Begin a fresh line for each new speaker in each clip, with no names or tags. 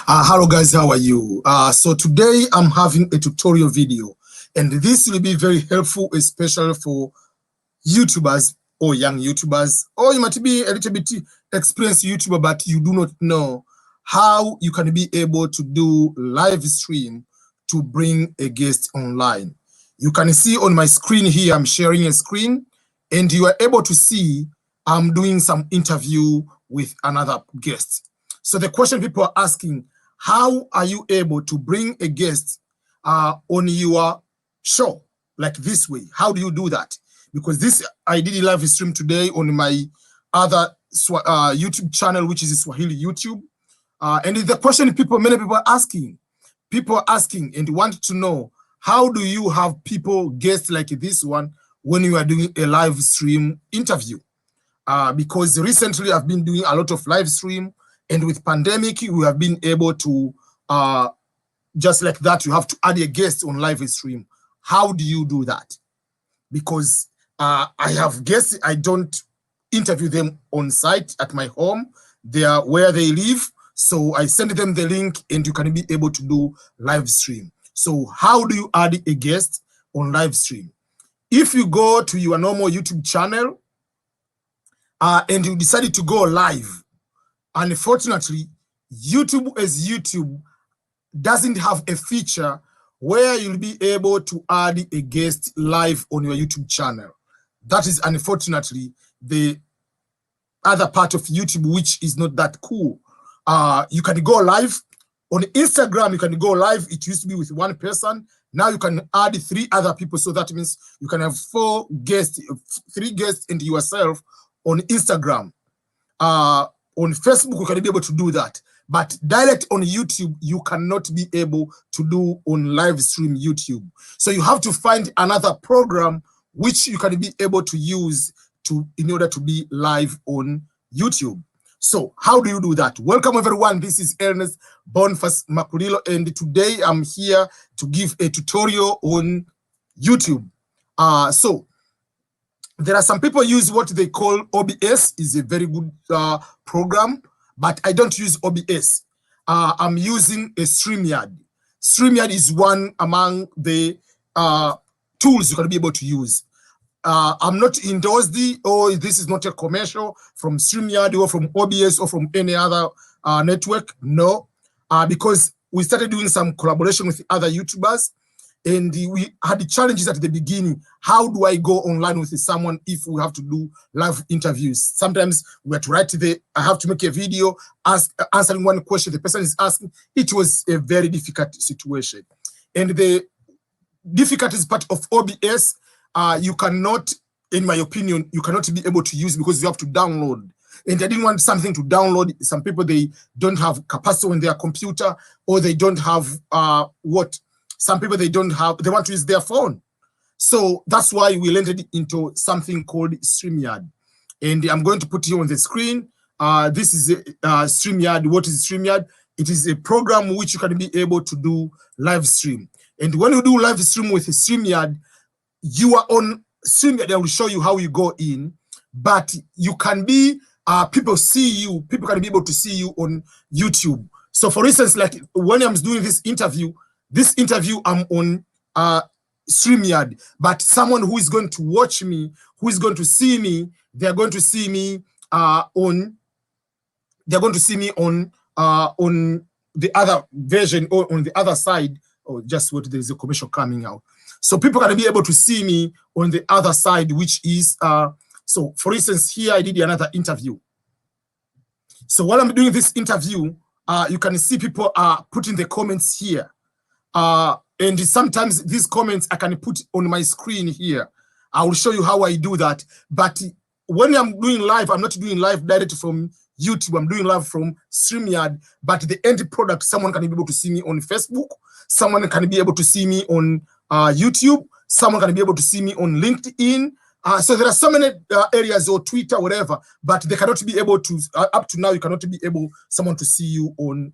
Hello guys, how are you? So today I'm having a tutorial video, and this will be very helpful, especially for YouTubers or young YouTubers, or you might be a little bit experienced YouTuber, but you do not know how you can be able to do live stream to bring a guest online. You can see on my screen here, I'm sharing a screen, and you are able to see I'm doing some interview with another guest. So the question people are asking, how are you able to bring a guest on your show like this way? How do you do that? Because this, I did a live stream today on my other YouTube channel, which is Swahili YouTube. And the question many people are asking and want to know, how do you have people guests like this one when you are doing a live stream interview? Because recently I've been doing a lot of live stream, and with pandemic, we have been able to, just like that, you have to add a guest on live stream. How do you do that? Because I have guests, I don't interview them on site at my home. They are where they live. So I send them the link and you can be able to do live stream. So how do you add a guest on live stream? If you go to your normal YouTube channel and you decided to go live, unfortunately, YouTube doesn't have a feature where you'll be able to add a guest live on your YouTube channel. That is unfortunately the other part of YouTube, which is not that cool. You can go live on Instagram. You can go live. It used to be with one person. Now you can add 3 other people. So that means you can have 4 guests, 3 guests and yourself on Instagram. On Facebook, you can be able to do that. But direct on YouTube, you cannot be able to do on live stream YouTube. So you have to find another program which you can be able to use in order to be live on YouTube. So how do you do that? Welcome everyone. This is Ernest Boniface Makulilo, and today I'm here to give a tutorial on YouTube. So there are some people use what they call OBS. Is a very good program, but I don't use OBS. I'm using a StreamYard. StreamYard is one among the tools you can be able to use. I'm not endorsed this is not a commercial from StreamYard or from OBS or from any other network. No, because we started doing some collaboration with other YouTubers, and we had the challenges at the beginning. How do I go online with someone if we have to do live interviews? Sometimes we have to write I have to make a video answering one question the person is asking. It was a very difficult situation. And the difficulties part of OBS, you cannot, in my opinion, you cannot be able to use because you have to download. And I didn't want something to download. Some people, they don't have capacity on their computer, or they don't have some people, they want to use their phone. So that's why we landed into something called StreamYard. And I'm going to put you on the screen. This is StreamYard. What is StreamYard? It is a program which you can be able to do live stream. And when you do live stream with StreamYard, you are on StreamYard. I will show you how you go in, but you can be, people can be able to see you on YouTube. So for instance, like when I'm doing this interview, I'm on StreamYard, but someone who is going to watch me, who is going to see me, they're going to see me on the other version, or on the other side, or just what there's a commercial coming out. So people can be able to see me on the other side, which is, so for instance, here I did another interview. So while I'm doing this interview, you can see people are putting the comments here. And sometimes these comments I can put on my screen here. I will show you how I do that. But when I'm doing live, I'm not doing live direct from YouTube. I'm doing live from StreamYard. But the end product, someone can be able to see me on Facebook. Someone can be able to see me on YouTube. Someone can be able to see me on LinkedIn. So there are so many areas, or Twitter, whatever, but they cannot be able to, up to now, you cannot be able someone to see you on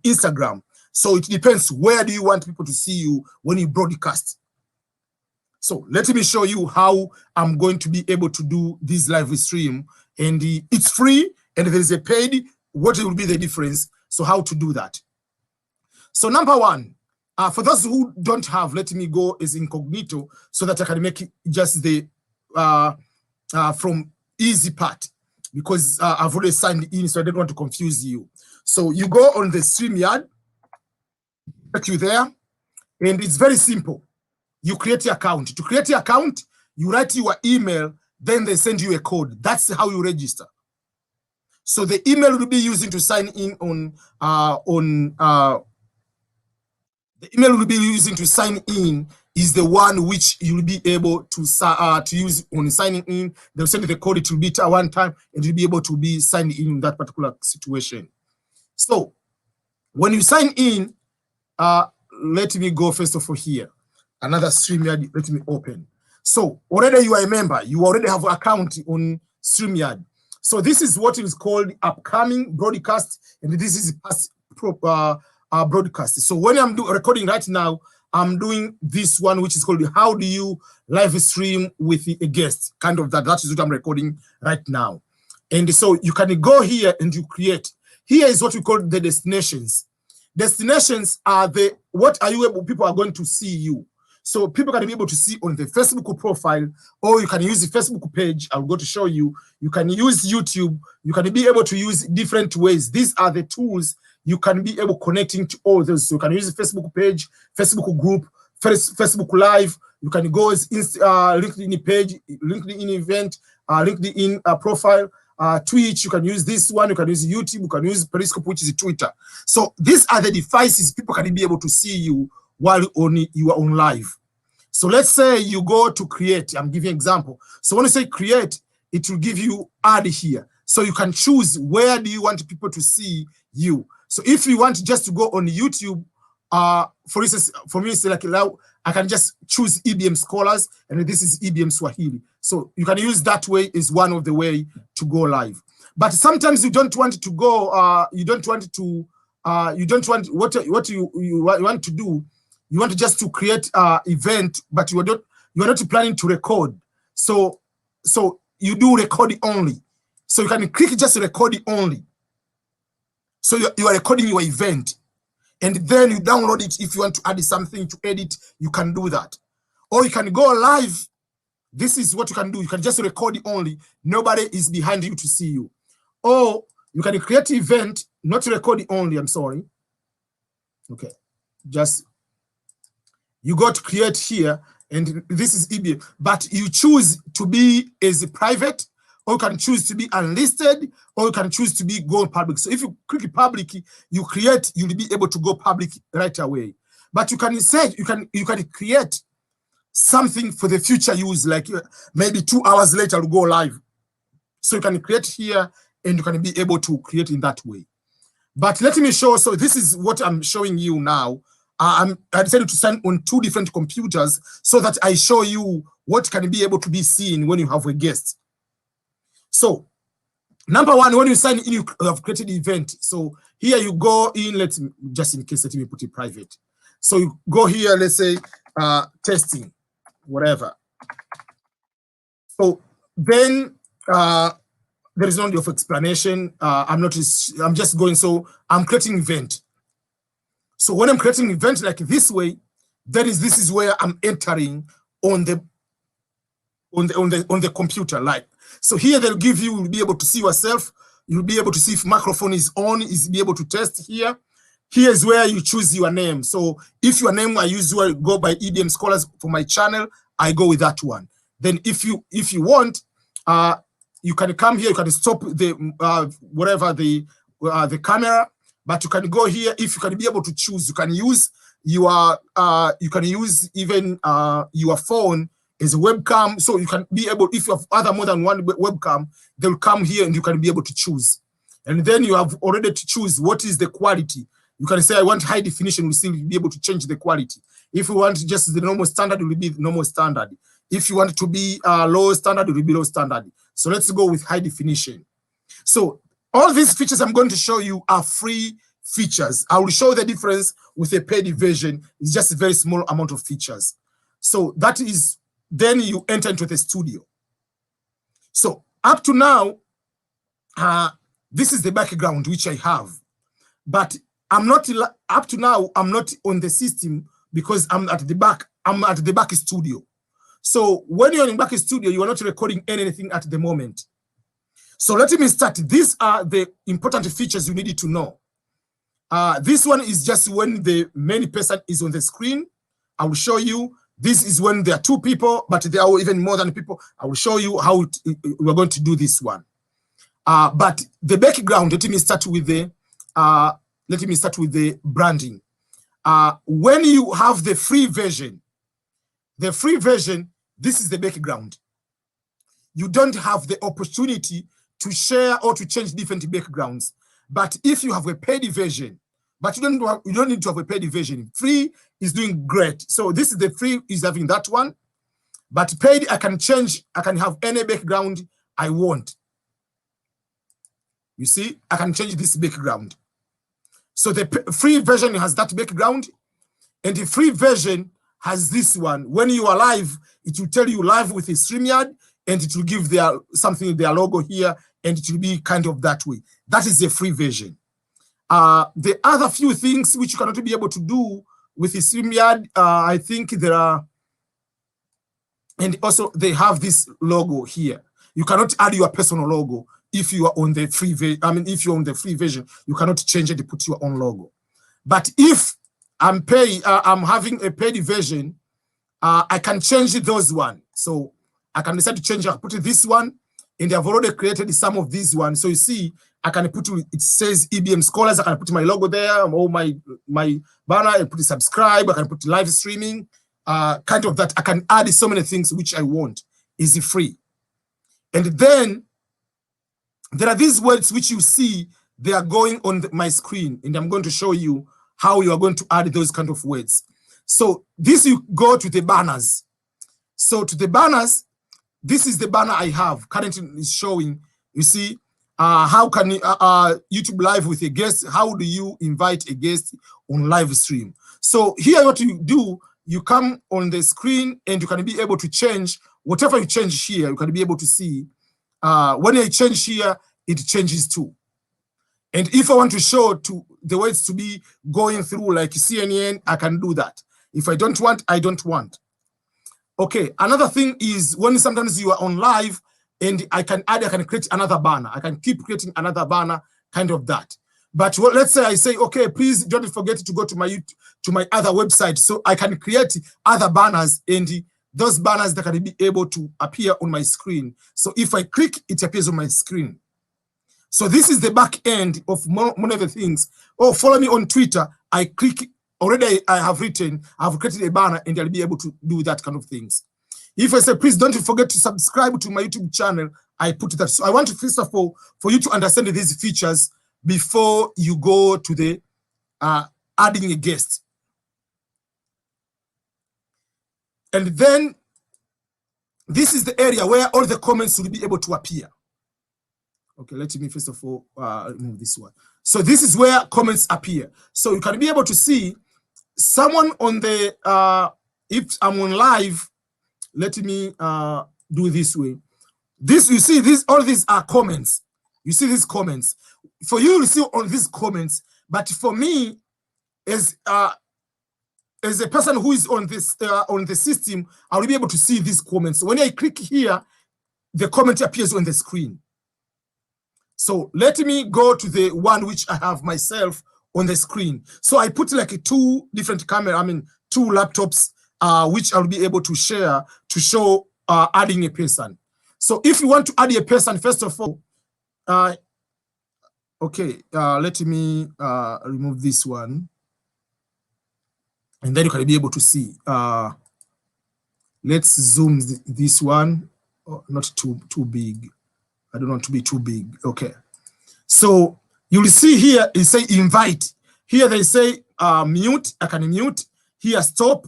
Instagram. So it depends, where do you want people to see you when you broadcast? So let me show you how I'm going to be able to do this live stream. And it's free, and there is a paid. What will be the difference? So how to do that? So number one, for those who don't have, let me go as incognito so that I can make it just the from easy part, because I've already signed in, so I don't want to confuse you. So you go on the StreamYard, get you there, and it's very simple. You create your account. To create your account, you write your email, then they send you a code. That's how you register. So the email will be using to sign in the email will be using to sign in is the one which you will be able to use on signing in. They'll send you the code. It will be at one time, and you'll be able to be signed in that particular situation. So when you sign in, let me go first of all here. Another StreamYard, let me open. So already you are a member. You already have an account on StreamYard. So this is what is called upcoming broadcast, and this is past broadcast. So when I'm recording right now, I'm doing this one, which is called how do you live stream with a guest, kind of that. That is what I'm recording right now. And so you can go here and you create. Here is what we call the destinations. Destinations are what are you able, people are going to see you. So people can be able to see on the Facebook profile, or you can use the Facebook page. I'll go to show you. You can use YouTube. You can be able to use different ways. These are the tools you can be able connecting to all those. So you can use the Facebook page, Facebook group, Facebook Live. You can go as LinkedIn page, LinkedIn event, LinkedIn profile, Twitch. You can use this one. You can use YouTube. You can use Periscope, which is Twitter. So these are the devices people can be able to see you while you are on live. So let's say you go to create. I'm giving an example. So when you say create, it will give you add here. So you can choose where do you want people to see you. So if you want just to go on YouTube, for instance, for me, like I can just choose EBMSCHOLARS, and this is EBM Swahili. So you can use that way is one of the way to go live. But sometimes you don't want to go. You don't want what you want to do. You want to just to create event, but you are not planning to record. So you do recording only. So you can click just recording only. So you are recording your event, and then you download it. If you want to add something to edit, you can do that. Or you can go live. This is what you can do. You can just record it only. Nobody is behind you to see you. Or you can create an event, not record it only. I'm sorry. Okay. Just you got to create here, and this is EBM. But you choose to be as a private, or you can choose to be unlisted, or you can choose to be go public. So if you click public, you create, you'll be able to go public right away. But you can say you can create something for the future use, like maybe 2 hours later to go live. So you can create here, and you can be able to create in that way. But let me show. So this is what I'm showing you now. I decided to sign on 2 different computers so that I show you what can be able to be seen when you have a guest. So number one, when you sign in, you have created the event. So here you go in, let me put it private. So you go here, let's say testing, whatever. So then there is no need of explanation. I'm just going, so I'm creating event. So when I'm creating event like this way, this is where I'm entering on the computer. Like, so here they'll give you, you'll be able to see yourself. You'll be able to see if microphone is on, be able to test here. Here's where you choose your name. So if your name, I usually go by EBMSCHOLARS for my channel, I go with that one. Then if you want, you can come here, you can stop the whatever the camera, but you can go here. If you can be able to choose, you can use your even your phone as a webcam. So you can be able, if you have more than one webcam, they'll come here and you can be able to choose. And then you have already to choose what is the quality. You can say, I want high definition, we'll still be able to change the quality. If you want just the normal standard, it will be normal standard. If you want it to be low standard, it will be low standard. So let's go with high definition. So all these features I'm going to show you are free features. I will show the difference with a paid version. It's just a very small amount of features. So that is, then you enter into the studio. So up to now, this is the background which I have. but I'm not up to now. I'm not on the system because I'm at the back. I'm at the back studio. So when you're in back studio, you are not recording anything at the moment. So let me start. These are the important features you need to know. This one is just when the main person is on the screen. I will show you. This is when there are two people, but there are even more than people. I will show you how we're going to do this one. But the background, let me start with the branding. When you have the free version, this is the background. You don't have the opportunity to share or to change different backgrounds. But if you have a paid version, but you don't need to have a paid version. Free is doing great. So this is the free is having that one. But paid, I can change. I can have any background I want. You see, I can change this background. So the free version has that background, and the free version has this one. When you are live, it will tell you live with a StreamYard, and it will give their logo here, and it will be kind of that way. That is the free version. The other few things which you cannot be able to do with the StreamYard, I think there are, and also they have this logo here. You cannot add your personal logo if you are on the free version. I mean, if you're on the free version, you cannot change it to put your own logo. But if I'm having a paid version, I can change those one. So I can decide to change. I put this one, and I've already created some of these ones. So you see, I can put it says EBMSCHOLARS. I can put my logo there, or my banner. I put subscribe. I can put live streaming, kind of that. I can add so many things which I want. Is free, and then there are these words which you see. They are going on my screen, and I'm going to show you how you are going to add those kind of words. So this, you go to the banners. So to the banners, this is the banner I have currently is showing. You see, how can you, YouTube live with a guest? How do you invite a guest on live stream? So here, what you do, you come on the screen and you can be able to change whatever you change here. You can be able to see when I change here, it changes too. And if I want to show to the words to be going through like CNN, I can do that. If I don't want, I don't want. Okay, another thing is when sometimes you are on live and I can create another banner. I can keep creating another banner, kind of that. But let's say I say, okay, please don't forget to go to my other website. So I can create other banners, and those banners that can be able to appear on my screen. So if I click, it appears on my screen. So this is the back end of one of the things. Oh, follow me on Twitter. I click. Already I've created a banner, and I'll be able to do that kind of things. If I say, please don't forget to subscribe to my YouTube channel, I put that. So I want to, first of all, for you to understand these features before you go to the adding a guest. And then this is the area where all the comments will be able to appear. Okay, let me first of all remove this one. So this is where comments appear. So you can be able to see someone on the, if I'm on live, let me do this way. This, you see, all these are comments. You see these comments. For you to see on these comments, but for me, as a person who is on this on the system, I will be able to see these comments. When I click here, the comment appears on the screen. So let me go to the one which I have myself on the screen. So I put like two different camera, two laptops, which I'll be able to share to show adding a person. So if you want to add a person, first of all, okay, let me remove this one, and then you can be able to see. Let's zoom this one. Oh, not too big. I don't want to be too big. Okay. So you'll see here, it say invite. Here they say mute. I can mute. Here stop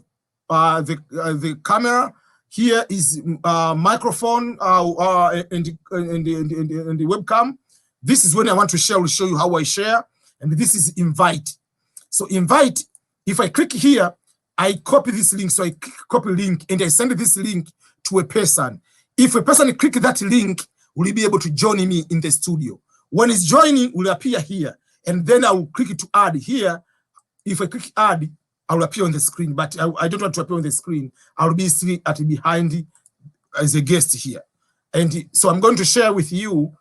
the camera. Here is microphone and the webcam. This is when I want to share. I will show you how I share. And this is invite. So invite, if I click here, I copy this link. So I copy link and I send this link to a person. If a person click that link, will be able to join me in the studio. When it's joining, will appear here. and then I will click to add here. If I click add, I will appear on the screen, but I don't want to appear on the screen. I will be sitting at behind as a guest here. And so I'm going to share with you.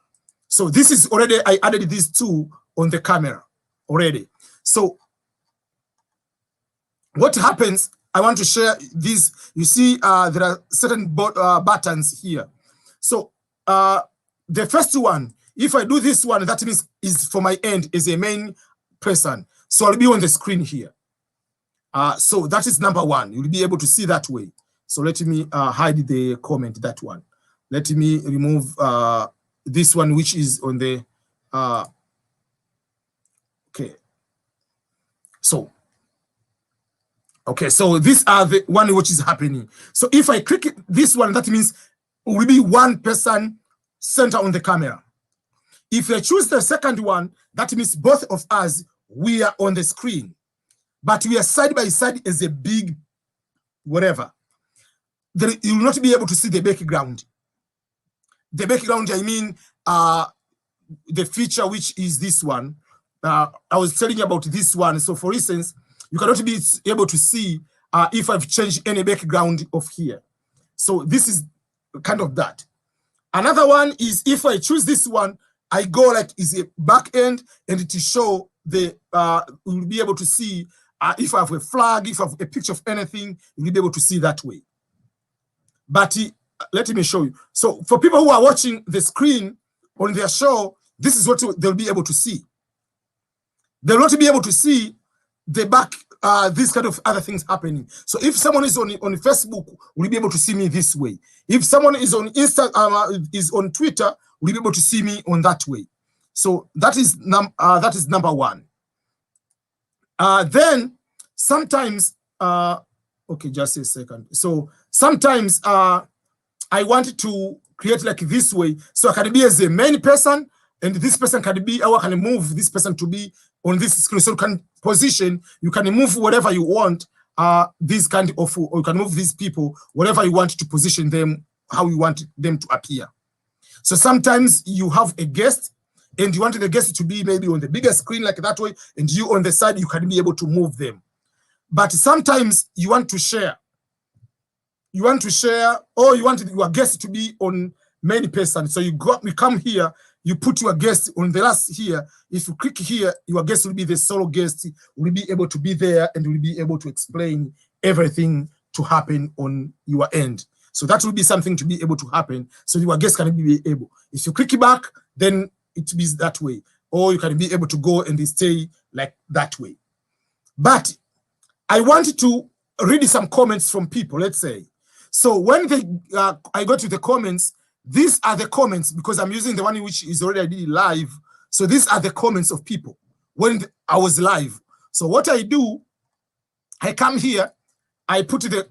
So this is already, I added these two on the camera already. So what happens, I want to share this. You see, there are certain buttons here. So the first one, if I do this one, that means is for my end is a main person. So I'll be on the screen here. So that is number one. You'll be able to see that way. So let me hide the comment, that one. Let me remove this one, which is on the, okay. So, okay, so these are the one which is happening. So if I click this one, that means it will be one person center on the camera. If I choose the second one, that means both of us, we are on the screen, but we are side by side as a big whatever. There, you will not be able to see the background. The background, I mean, the feature, which is this one. I was telling you about this one. So for instance, you cannot be able to see if I've changed any background of here. So this is kind of that. Another one is if I choose this one, I go like is a back end, and it will show the, you'll be able to see if I have a flag, if I have a picture of anything, you'll be able to see that way. But let me show you. So for people who are watching the screen on their show, this is what they'll be able to see. They'll not be able to see the back, this kind of other things happening. So if someone is on Facebook, will be able to see me this way. If someone is on Instagram, is on Twitter, will be able to see me on that way. So that is number one. Then sometimes, okay, just a second. So sometimes I want to create like this way. So I can be as a main person, and this person can be, or I can move this person to be on this screen. So you can position, you can move whatever you want, this kind of, or you can move these people, whatever you want to position them, how you want them to appear. So sometimes you have a guest, and you want the guest to be maybe on the bigger screen like that way, and you on the side, you can be able to move them. But sometimes you want to share. You want to share, or you want your guest to be on many person. So you come here, you put your guest on the last here. If you click here, your guest will be the solo guest, will be able to be there, and will be able to explain everything to happen on your end. So that will be something to be able to happen. So your guest can be able. If you click back, then it be that way. Or you can be able to go and stay like that way. But I want to read some comments from people, let's say. So when they, I go to the comments, these are the comments, because I'm using the one which is already live. So these are the comments of people when I was live. So what I do, I come here, I put the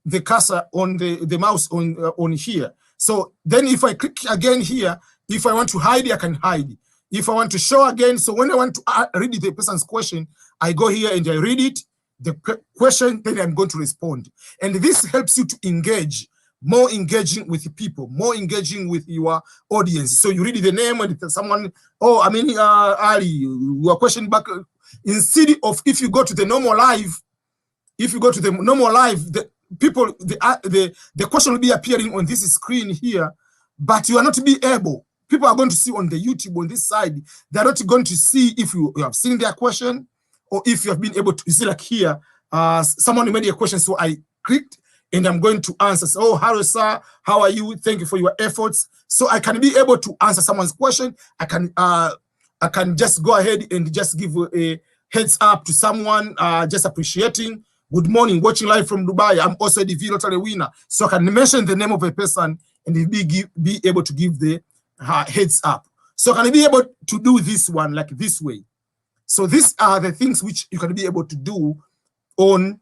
the cursor on the mouse on here. So then if I click again here, if I want to hide, I can hide. If I want to show again, so when I want to read the person's question, I go here and I read it, the question, then I'm going to respond. And this helps you to engage, more engaging with people, more engaging with your audience. So you read the name and someone, oh, I mean, Ali, your question back. Instead of if you go to the normal live, the people, the question will be appearing on this screen here, but you are not be able. People are going to see on the YouTube on this side. They're not going to see if you have seen their question, or if you have been able to see like here, someone made a question, so I clicked and I'm going to answer. So, oh, hello, sir, how are you? Thank you for your efforts. So I can be able to answer someone's question. I can just go ahead and just give a heads up to someone, just appreciating. Good morning, watching live from Dubai. I'm also a DV lottery winner. So I can mention the name of a person and be able to give the heads up. So can I be able to do this one like this way? So these are the things which you can be able to do on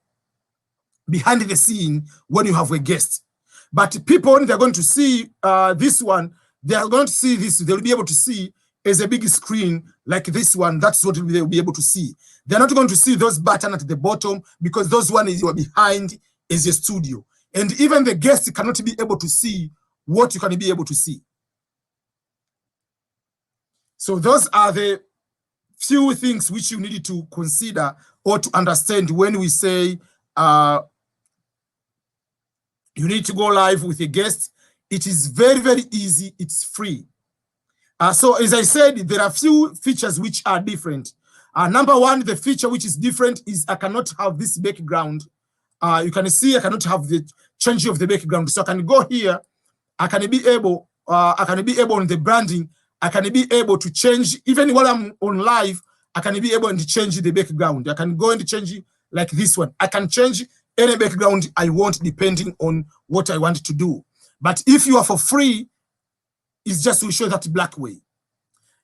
behind the scene when you have a guest. But people, they're going to see this one, they are going to see this, they'll be able to see as a big screen like this one. That's what they'll be able to see. They're not going to see those buttons at the bottom, because those one is you are behind is your studio. And even the guest cannot be able to see what you can be able to see. So those are the few things which you need to consider or to understand when we say you need to go live with a guest. It is very, very easy. It's free. So as I said, there are few features which are different. Number one, the feature which is different is I cannot have this background. You can see I cannot have the change of the background. So I can go here. I can be able on the branding. I can be able to change, even while I'm on live, I can be able to change the background. I can go and change it like this one. I can change any background I want depending on what I want to do. But if you are for free, it's just to show that black way.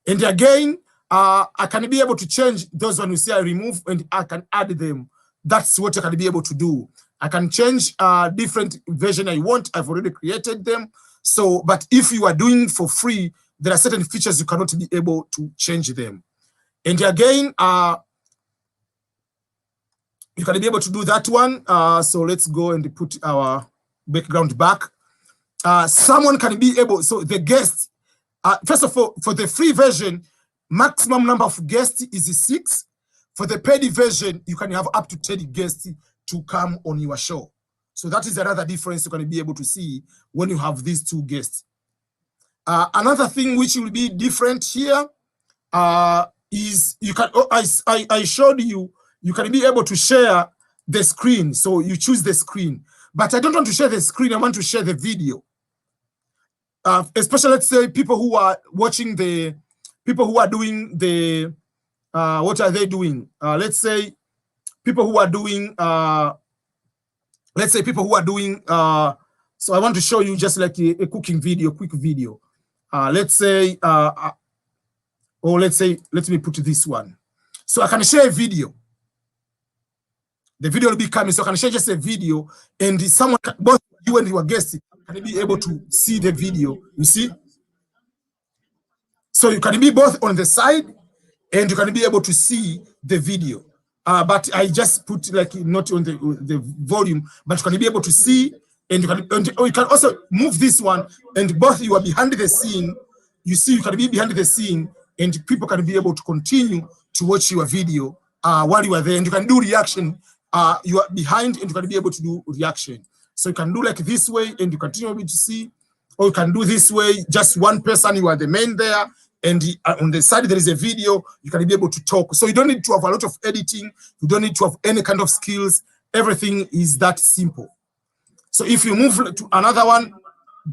And again, I can be able to change those when you say I remove and I can add them. That's what I can be able to do. I can change different version I want. I've already created them. So, but if you are doing for free, there are certain features you cannot be able to change them. And again, you can be able to do that one. So let's go and put our background back. Someone can be able, so the guest, first of all, for the free version, maximum number of guests is 6. For the paid version, you can have up to 10 guests to come on your show. So that is another difference you can be able to see when you have these 2 guests. Another thing which will be different here is you can, I showed you, you can be able to share the screen. So you choose the screen, but I don't want to share the screen. I want to share the video. Especially, let's say people who are watching the, people who are doing the, what are they doing? Let's say people who are doing, so I want to show you just like a cooking video, quick video. Let's say, or let's say, let me put this one. So I can share a video. The video will be coming, so I can share just a video, and someone, both you and your guest, can be able to see the video. You see? So you can be both on the side, and you can be able to see the video. But I just put like not on the volume, but you can be able to see, and you can also move this one, and both you are behind the scene. You see, you can be behind the scene, and people can be able to continue to watch your video while you are there, and you can do reaction. You are behind, and you can be able to do reaction. So you can do like this way, and you continue to see, or you can do this way, just one person, you are the main there, and on the side there is a video, you can be able to talk. So you don't need to have a lot of editing, you don't need to have any kind of skills, everything is that simple. So if you move to another one,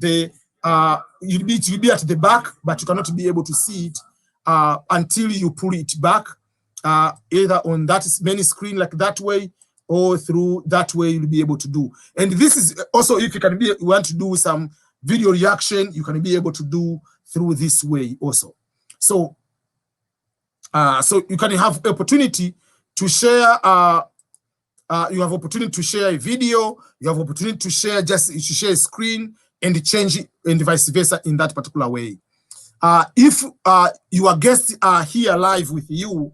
you'll be at the back, but you cannot be able to see it until you pull it back, either on that main screen like that way, or through that way you'll be able to do. And this is also, if you want to do some video reaction, you can be able to do through this way also. So so you can have opportunity to share, you have opportunity to share a video, you have opportunity to share a screen and change it, and vice versa in that particular way. If your guests are here live with you,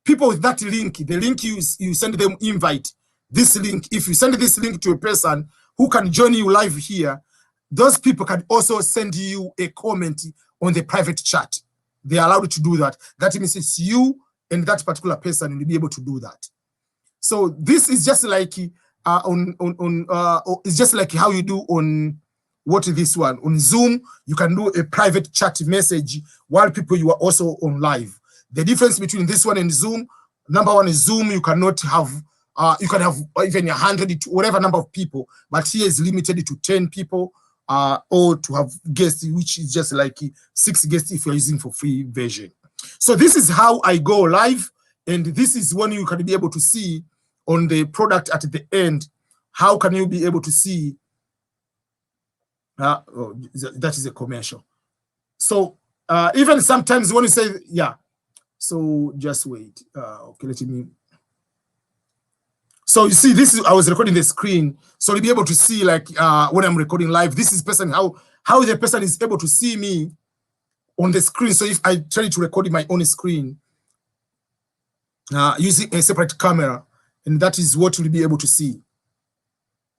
people with that link, the link you send them invite, this link, if you send this link to a person who can join you live here, those people can also send you a comment on the private chat. They are allowed to do that. That means it's you and that particular person will be able to do that. So this is just like it's just like how you do on this one on Zoom. You can do a private chat message while people you are also on live. The difference between this one and Zoom, number one is Zoom, you cannot have, you can have even 100 to whatever number of people, but here is limited to 10 people, or to have guests, which is just like 6 guests if you're using for free version. So this is how I go live, and this is when you can be able to see on the product at the end. How can you be able to see? Oh, that is a commercial. So even sometimes when you say, yeah. So just wait. Okay, let me. So you see, this is, I was recording the screen, so you'll be able to see like when I'm recording live. This is person how the person is able to see me on the screen. So if I try to record in my own screen using a separate camera, and that is what you'll be able to see.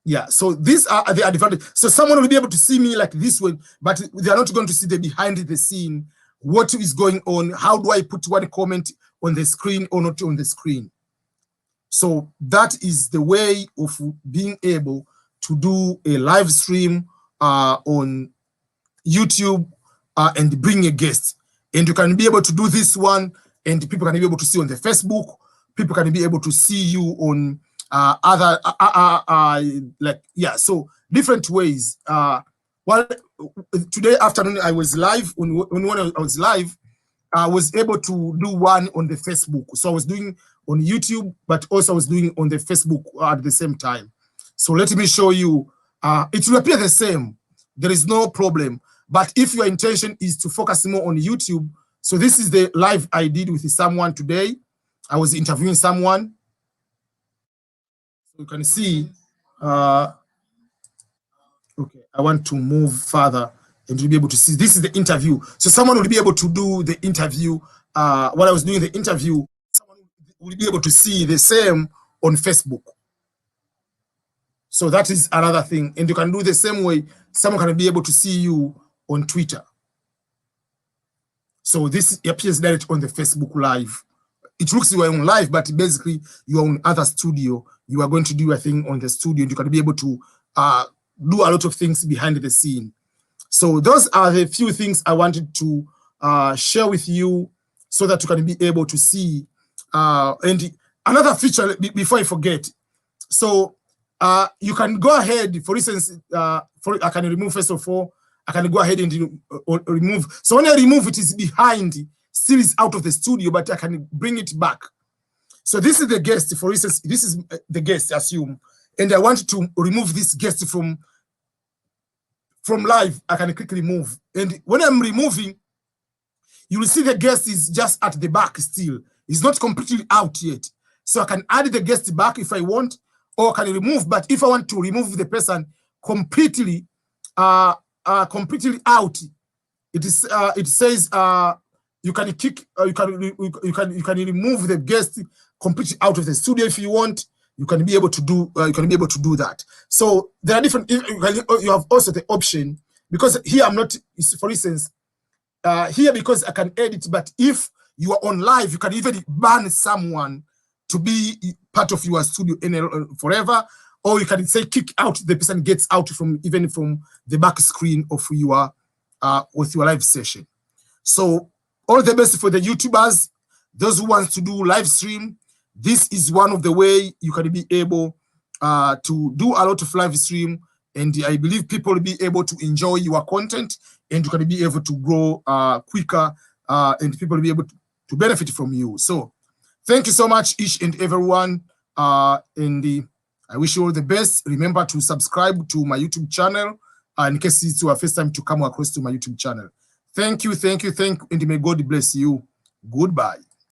Yeah. So these are the advantages. So someone will be able to see me like this way, but they are not going to see the behind the scene what is going on, how do I put one comment on the screen or not on the screen. So that is the way of being able to do a live stream on YouTube and bring a guest. And you can be able to do this one, and people can be able to see on the Facebook. People can be able to see you on other so different ways. Well, today afternoon I was live. When I was live, I was able to do one on the Facebook. So I was doing on YouTube, but also I was doing on the Facebook at the same time. So let me show you. It will appear the same. There is no problem. But if your intention is to focus more on YouTube, so this is the live I did with someone today. I was interviewing someone. So you can see, okay, I want to move further and you'll be able to see. This is the interview. So someone will be able to do the interview. While I was doing the interview, someone will be able to see the same on Facebook. So that is another thing. And you can do the same way. Someone can be able to see you on Twitter. So this appears direct on the Facebook Live. It looks you are on live, but basically you are on other studio. You are going to do a thing on the studio, and you can be able to do a lot of things behind the scene. So those are the few things I wanted to share with you so that you can be able to see. And another feature, before I forget, so you can go ahead, for instance, I can remove, first of all, I can go ahead and remove. So when I remove it, is behind, still is out of the studio, but I can bring it back. So this is the guest, for instance, this is the guest, assume, and I want to remove this guest from live. I can quickly remove. And when I'm removing, you will see the guest is just at the back still. It's not completely out yet. So I can add the guest back if I want, or can remove. But if I want to remove the person completely, completely out, it is. It says you can kick. You can remove the guest completely out of the studio if you want. You can be able to do. You can be able to do that. So there are different. You have also the option, because here I'm not. For instance, here, because I can edit. But if you are on live, you can even ban someone to be part of your studio forever, or you can say kick out, the person gets out from even from the back screen of your with your live session. So all the best for the YouTubers, those who want to do live stream. This is one of the way you can be able to do a lot of live stream, and I believe people will be able to enjoy your content, and you can be able to grow quicker, and people will be able to benefit from you. So thank you so much, each and everyone. And I wish you all the best. Remember to subscribe to my YouTube channel in case it's your first time to come across to my YouTube channel. Thank you, and may God bless you. Goodbye.